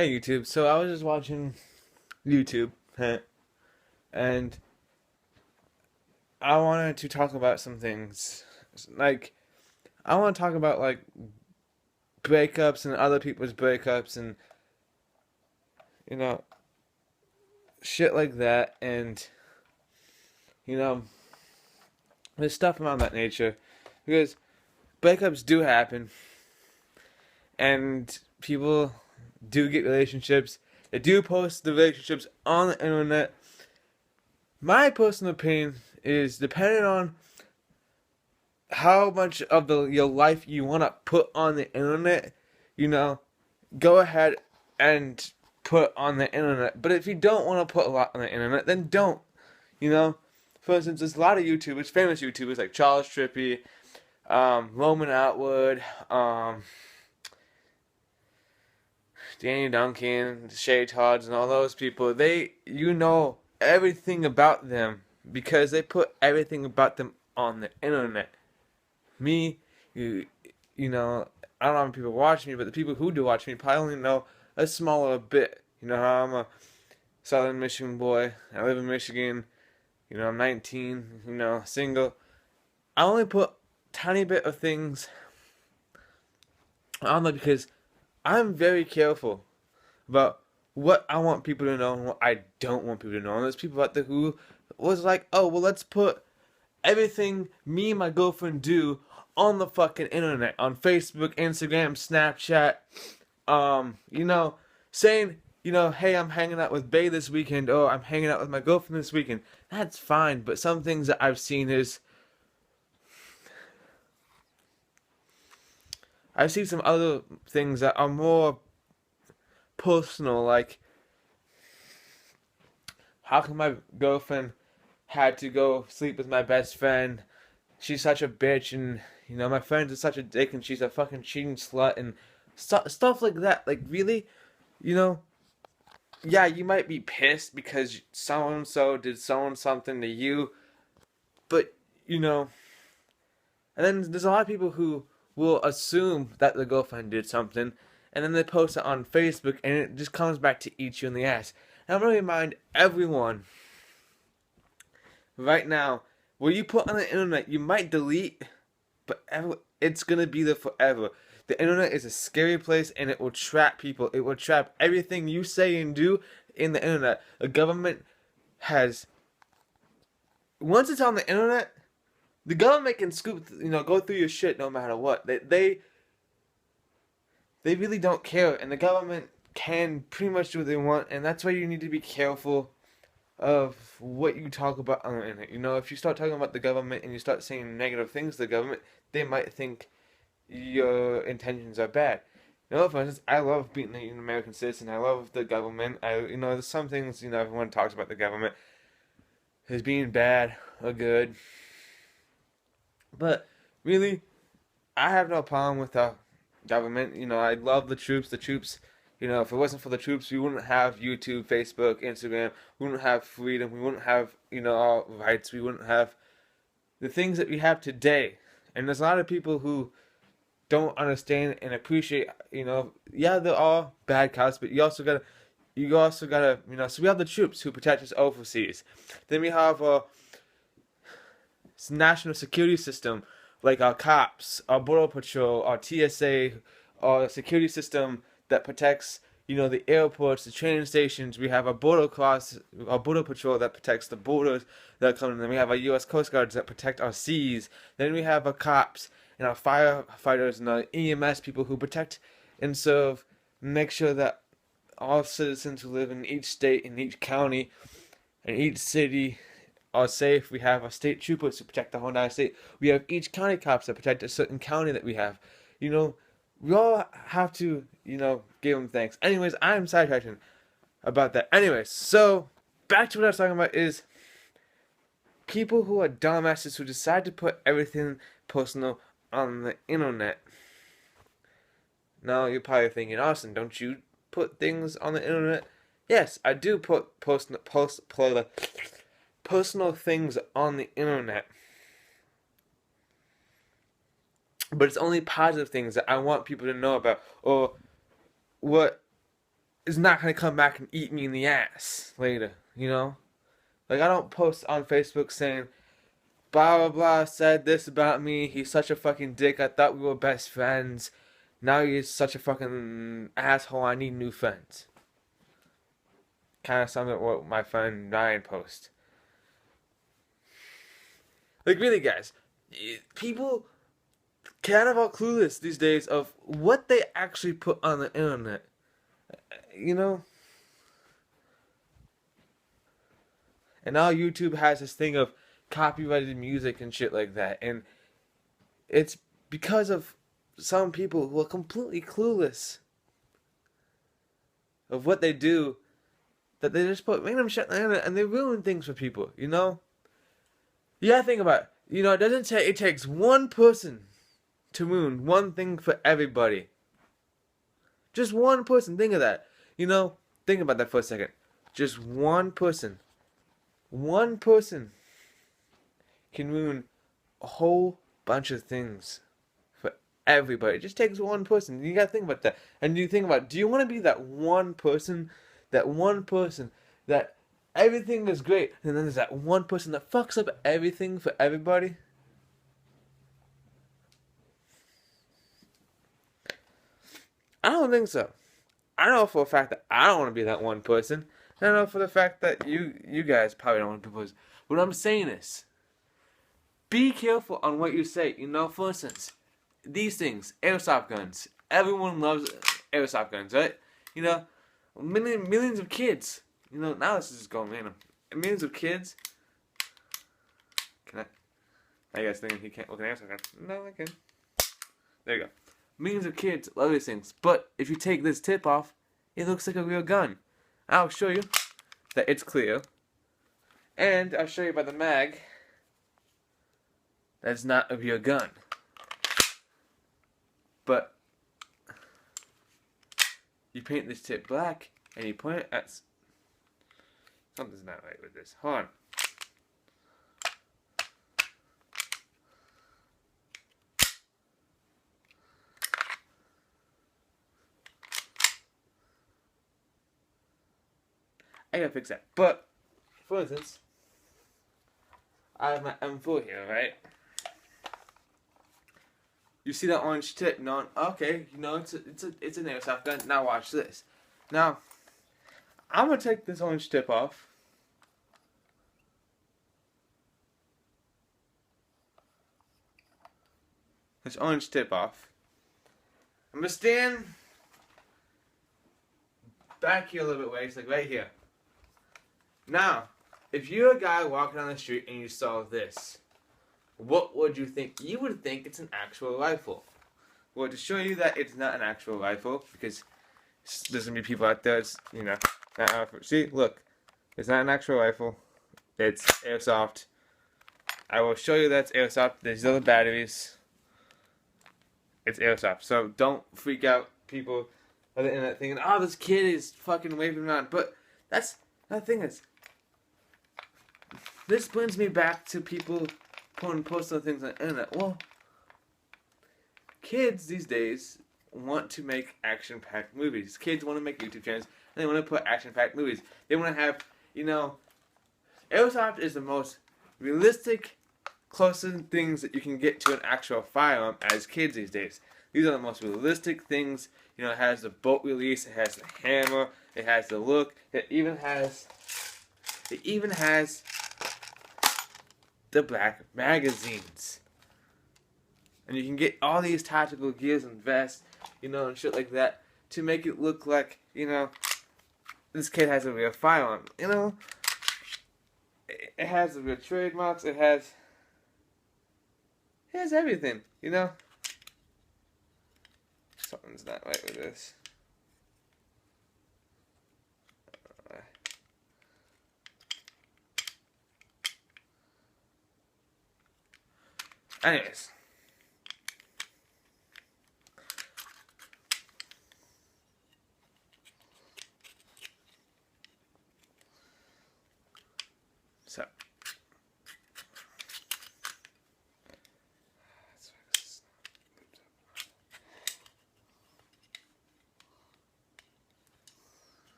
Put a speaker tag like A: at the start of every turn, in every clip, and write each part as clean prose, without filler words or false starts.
A: Hey YouTube, so I was just watching YouTube, and I wanted to talk about some things. Like, I want to talk about, like, breakups and other people's breakups and, you know, shit like that, and, you know, there's stuff around that nature. Because breakups do happen, and people do get relationships. They do post the relationships on the internet. My personal opinion is depending on how much of your life you want to put on the internet, you know, go ahead and put on the internet. But if you don't want to put a lot on the internet, then don't. You know, for instance, there's a lot of YouTubers, famous YouTubers like Charles Trippy, Roman Atwood, Danny Duncan, Shay Todds, and all those people. You know everything about them because they put everything about them on the internet. Me, you, you know, I don't know how many people watch me, but the people who do watch me probably only know a smaller bit. You know how I'm a Southern Michigan boy. I live in Michigan. You know, I'm 19. You know, single. I only put tiny bit of things on there because I'm very careful about what I want people to know and what I don't want people to know. And there's people out there who was like, oh, well, let's put everything me and my girlfriend do on the fucking internet, on Facebook, Instagram, Snapchat, you know, saying, you know, hey, I'm hanging out with Bay this weekend, or I'm hanging out with my girlfriend this weekend. That's fine, but some things that I've seen is, I've seen some other things that are more personal, like, how come my girlfriend had to go sleep with my best friend? She's such a bitch, and you know my friend is such a dick, and she's a fucking cheating slut, and stuff like that. Like really, you know, yeah, you might be pissed because so and so did so and something to you, but you know, and then there's a lot of people who will assume that the girlfriend did something, and then they post it on Facebook, and it just comes back to eat you in the ass. And I'm gonna remind everyone right now, what you put on the internet, you might delete, but it's gonna be there forever. The internet is a scary place, and it will trap people. It will trap everything you say and do in the internet. The government has, once it's on the internet, the government can scoop, go through your shit no matter what. They really don't care, and the government can pretty much do what they want, and that's why you need to be careful of what you talk about on the internet. You know, if you start talking about the government and you start saying negative things to the government, they might think your intentions are bad. You know, for instance, I love being an American citizen. I love the government. There's some things, everyone talks about the government as being bad or good. But really, I have no problem with the government. You know, I love the troops. The troops, if it wasn't for the troops, we wouldn't have YouTube, Facebook, Instagram. We wouldn't have freedom. We wouldn't have, our rights. We wouldn't have the things that we have today. And there's a lot of people who don't understand and appreciate, yeah, there are bad cops, but you also gotta, so we have the troops who protect us overseas. Then we have a national security system, like our cops, our border patrol, our TSA, our security system that protects, the airports, the train stations. We have our border patrol that protects the borders that come in. Then we have our U.S. Coast Guards that protect our seas. Then we have our cops and our firefighters and our EMS people who protect and serve, make sure that all citizens who live in each state, in each county, in each city are safe. We have our state troopers to protect the whole United States. We have each county cops that protect a certain county that we have. You know, we all have to, give them thanks. Anyways, I'm sidetracking about that. Anyways, so back to what I was talking about is people who are dumbasses who decide to put everything personal on the internet. Now you're probably thinking, Austin, don't you put things on the internet? Yes, I do put personal things on the internet, but it's only positive things that I want people to know about, or what is not gonna come back and eat me in the ass later, you know? Like, I don't post on Facebook saying, blah blah blah said this about me, he's such a fucking dick, I thought we were best friends, now he's such a fucking asshole, I need new friends. Kind of something what my friend Ryan posts. Like, really, guys, people kind of all clueless these days of what they actually put on the internet. You know? And now YouTube has this thing of copyrighted music and shit like that. And it's because of some people who are completely clueless of what they do that they just put random shit on the internet and they ruin things for people, you know? You gotta think about it. You know, it takes one person to ruin one thing for everybody. Just one person. Think of that. You know, think about that for a second. Just one person. One person can ruin a whole bunch of things for everybody. It just takes one person. You gotta think about that. And you think about, do you want to be that one person that everything is great, and then there's that one person that fucks up everything for everybody? I don't think so. I know for a fact that I don't want to be that one person. I know for the fact that you guys probably don't want to be person. What I'm saying is, be careful on what you say. You know, for instance, these things, airsoft guns. Everyone loves airsoft guns, right? You know, millions of kids. You know, now this is just going random. Millions of kids. Can I? Are you guys thinking he can't look at an airsoft gun? No, I can. There you go. Millions of kids love these things, but if you take this tip off, it looks like a real gun. I'll show you that it's clear, and I'll show you by the mag that's not a real gun. But you paint this tip black, and you point it at... Something's not right with this. Hold on. I gotta fix that. But, for instance, I have my M4 here, right? You see that orange tip? No, okay, you know it's an airsoft gun. Now watch this. Now, I'm gonna take this orange tip off. This orange tip off. I'm gonna stand back here a little bit ways, like right here. Now, if you're a guy walking on the street and you saw this, what would you think? You would think it's an actual rifle. Well, to show you that it's not an actual rifle, because there's gonna be people out there, you know, see, look, it's not an actual rifle. It's airsoft. I will show you that it's airsoft. There's other batteries. It's airsoft. So don't freak out, people on the internet thinking, oh, this kid is fucking waving around. But that's the thing is, this brings me back to people posting things on the internet. Well, kids these days want to make action-packed movies. Kids want to make YouTube channels, and they want to put action-packed movies. They want to have, you know, airsoft is the most realistic, closest things that you can get to an actual firearm as kids these days. These are the most realistic things. You know, it has the bolt release, it has the hammer, it has the look, it even has the black magazines. And you can get all these tactical gears and vests, you know, and shit like that to make it look like, you know, this kid has a real firearm. You know, it has the real trademarks, it has everything, you know. Something's not right with this. Anyways. So.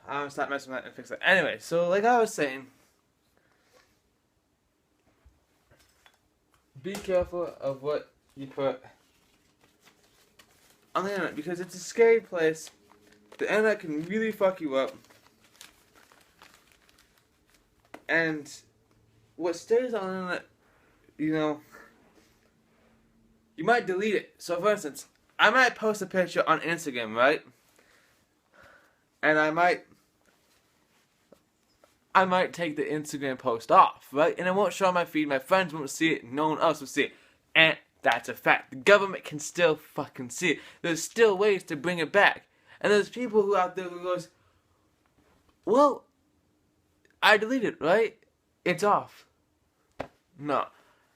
A: I'm gonna stop messing with that and fix it. Anyway, so like I was saying, be careful of what you put on the internet because it's a scary place. The internet can really fuck you up. And what stays on the internet, you know, you might delete it. So for instance, I might post a picture on Instagram, right? And I might take the Instagram post off, right? And it won't show on my feed, my friends won't see it, no one else will see it. And that's a fact. The government can still fucking see it. There's still ways to bring it back. And there's people who out there who goes, well, I deleted it, right? It's off. No.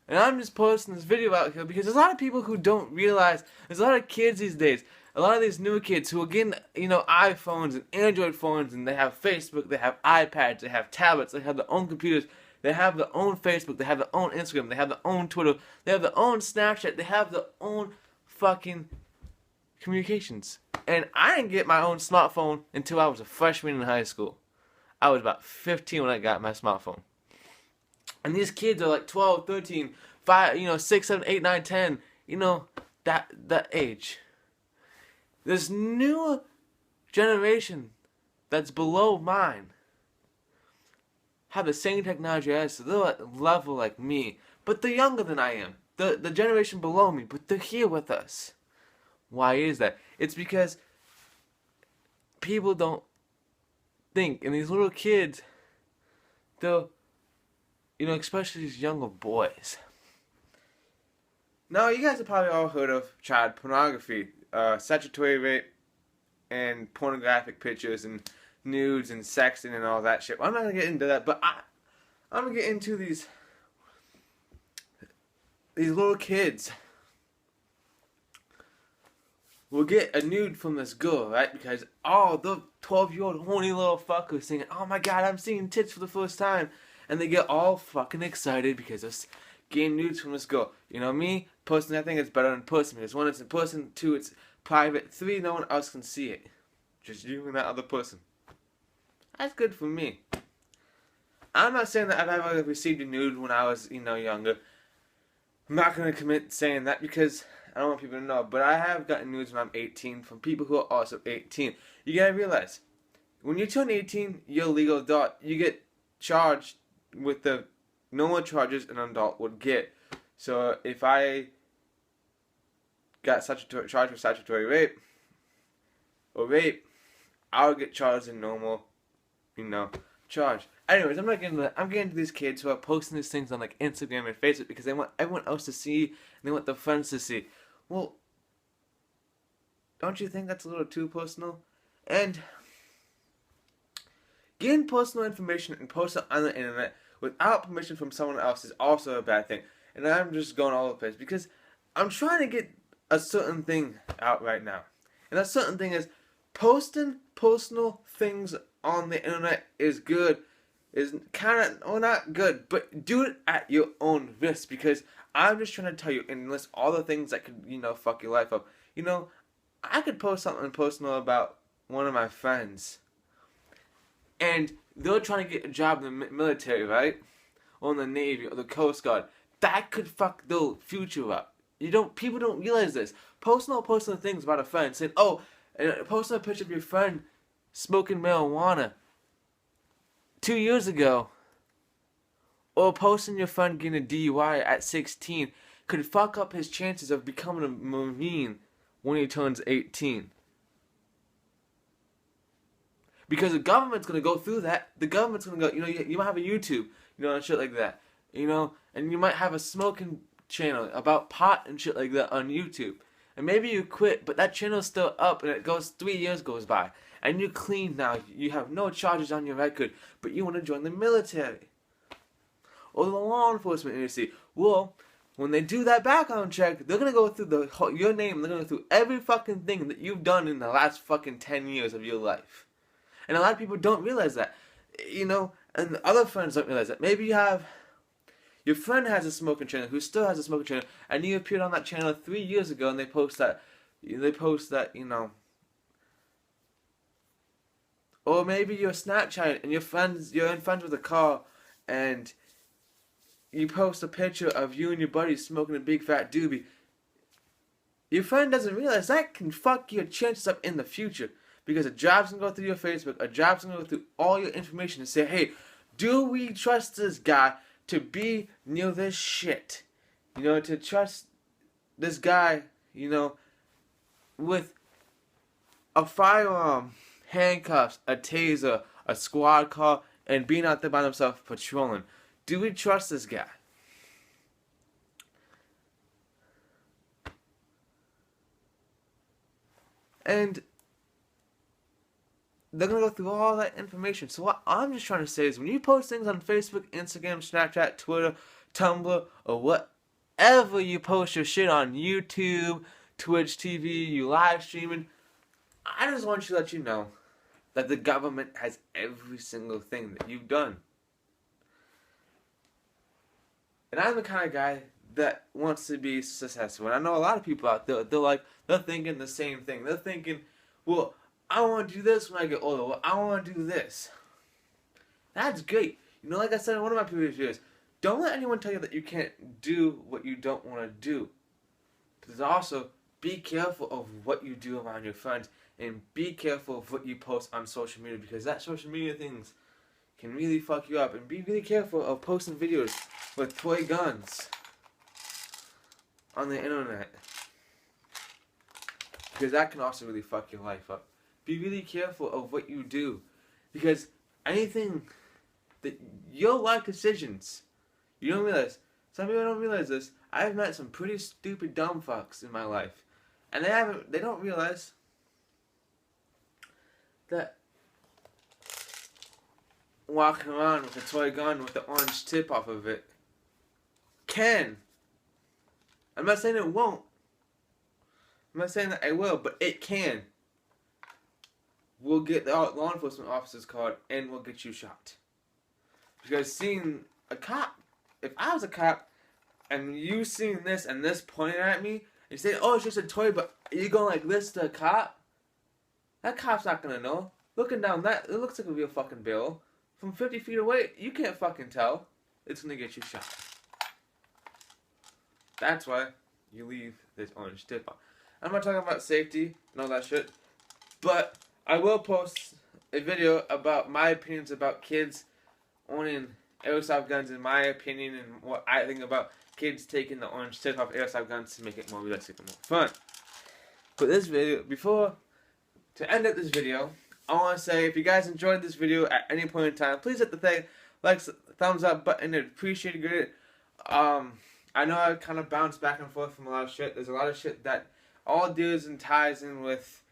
A: And I'm just posting this video out here because there's a lot of people who don't realize, there's a lot of kids these days, a lot of these new kids who are getting, you know, iPhones and Android phones, and they have Facebook, they have iPads, they have tablets, they have their own computers, they have their own Facebook, they have their own Instagram, they have their own Twitter, they have their own Snapchat, they have their own fucking communications. And I didn't get my own smartphone until I was a freshman in high school. I was about 15 when I got my smartphone. And these kids are like 12, 13, 5, 6, 7, 8, 9, 10, that age. This new generation that's below mine have the same technology as, so they're at a level like me, but they're younger than I am. The generation below me, but they're here with us. Why is that? It's because people don't think, and these little kids, they'll, especially these younger boys. Now, you guys have probably all heard of child pornography, statutory rape, and pornographic pictures, and nudes, and sexting, and all that shit. I'm not gonna get into that, but I'm gonna get into these little kids will get a nude from this girl, right? Because, the 12-year-old horny little fucker singing, oh my god, I'm seeing tits for the first time. And they get all fucking excited because they're getting nudes from this girl. Me, personally, I think it's better in person. Because 1, it's in person. 2, it's private. 3, no one else can see it. Just you and that other person. That's good for me. I'm not saying that I've ever received a nude when I was, younger. I'm not going to commit saying that because I don't want people to know. But I have gotten nudes when I'm 18 from people who are also 18. You gotta realize, when you turn 18, you're a legal adult. You get charged with the normal charges an adult would get. So if I got charged with statutory rape or rape, I would get charged in normal, charge. Anyways, I'm not getting into that. I'm getting to these kids who are posting these things on like Instagram and Facebook because they want everyone else to see and they want their friends to see. Well, don't you think that's a little too personal? And getting personal information and posting on the internet without permission from someone else is also a bad thing. And I'm just going all over the place because I'm trying to get a certain thing out right now. And that certain thing is posting personal things on the internet is good. Is kind of, not good, but do it at your own risk because I'm just trying to tell you and list all the things that could, fuck your life up. I could post something personal about one of my friends. And they're trying to get a job in the military, right? Or in the Navy, or the Coast Guard. That could fuck their future up. People don't realize this. Posting things about a friend, saying, posting a picture of your friend smoking marijuana 2 years ago, or posting your friend getting a DUI at 16 could fuck up his chances of becoming a Marine when he turns 18. Because the government's going to go through that. The government's going to go, you might have a YouTube, and shit like that. And you might have a smoking channel about pot and shit like that on YouTube. And maybe you quit, but that channel's still up and it goes, 3 years goes by. And you're clean now. You have no charges on your record, but you want to join the military. Or the law enforcement agency. Well, when they do that background check, they're going to go through your name. They're going to go through every fucking thing that you've done in the last fucking 10 years of your life. And a lot of people don't realize that. And other friends don't realize that. Maybe your friend has a smoking channel who still has a smoking channel, and you appeared on that channel 3 years ago, and they post that, or Or maybe you're Snapchatting and you're in friends with a car, and you post a picture of you and your buddy smoking a big fat doobie. Your friend doesn't realize that can fuck your chances up in the future. Because a job's gonna go through your Facebook, a job's gonna go through all your information and say, hey, do we trust this guy to be near this shit? You know, to trust this guy, you know, with a firearm, handcuffs, a taser, a squad car, and being out there by themselves patrolling. Do we trust this guy? And they're going to go through all that information. So what I'm just trying to say is when you post things on Facebook, Instagram, Snapchat, Twitter, Tumblr, or whatever you post your shit on, YouTube, Twitch TV, you live streaming, I just want you to let you know that the government has every single thing that you've done. And I'm the kind of guy that wants to be successful. And I know a lot of people out there, they're thinking the same thing. They're thinking, well, I want to do this when I get older. Well, I want to do this. That's great. You know, like I said in one of my previous videos, don't let anyone tell you that you can't do what you don't want to do. But also, be careful of what you do around your friends. And be careful of what you post on social media. Because that social media things can really fuck you up. And be really careful of posting videos with toy guns on the internet. Because that can also really fuck your life up. Be really careful of what you do. Because anything that your life decisions, you don't realize. Some people don't realize this. I've met some pretty stupid dumb fucks in my life. And they don't realize that walking around with a toy gun with the orange tip off of it can. I'm not saying it won't. I'm not saying that I will, but it can. We'll get the law enforcement officers called and we'll get you shot. Because seeing a cop, if I was a cop and you seeing this and this pointing at me, you say, oh, it's just a toy, but you going like this to a cop? That cop's not gonna know. Looking down that, it looks like a real fucking barrel. From 50 feet away, you can't fucking tell. It's gonna get you shot. That's why you leave this orange tip on. I'm not talking about safety and all that shit, but I will post a video about my opinions about kids owning airsoft guns, in my opinion, and what I think about kids taking the orange tip off airsoft guns to make it more realistic and more fun. But this video, to end up this video, I want to say if you guys enjoyed this video at any point in time, please hit the thumbs up button. I'd appreciate it. I know I kind of bounce back and forth from a lot of shit. There's a lot of shit that all deals and ties in with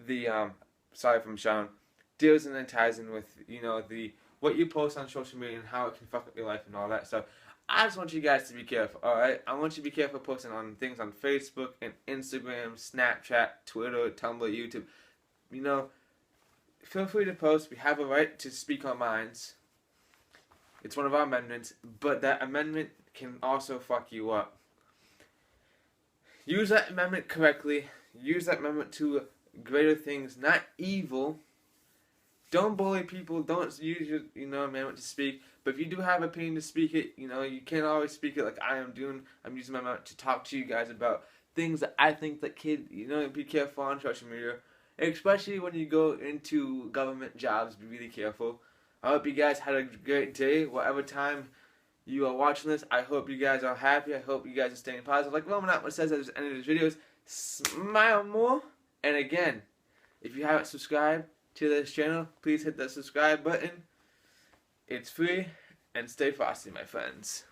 A: the sorry from Sean, deals and then ties in with, you know, what you post on social media and how it can fuck up your life and all that stuff. I just want you guys to be careful, alright? I want you to be careful posting on things on Facebook and Instagram, Snapchat, Twitter, Tumblr, YouTube. You know, feel free to post. We have a right to speak our minds. It's one of our amendments, but that amendment can also fuck you up. Use that amendment correctly. Use that amendment to greater things, not evil. Don't bully people. Don't use your amendment to speak. But if you do have an opinion to speak it, you can't always speak it like I am doing. I'm using my amendment to talk to you guys about things that I think that kids, be careful on social media. Especially when you go into government jobs, be really careful. I hope you guys had a great day, whatever time you are watching this. I hope you guys are happy. I hope you guys are staying positive. Like Roman Atwood says at the end of his videos, smile more. And again, if you haven't subscribed to this channel, please hit that subscribe button. It's free, and stay frosty, my friends.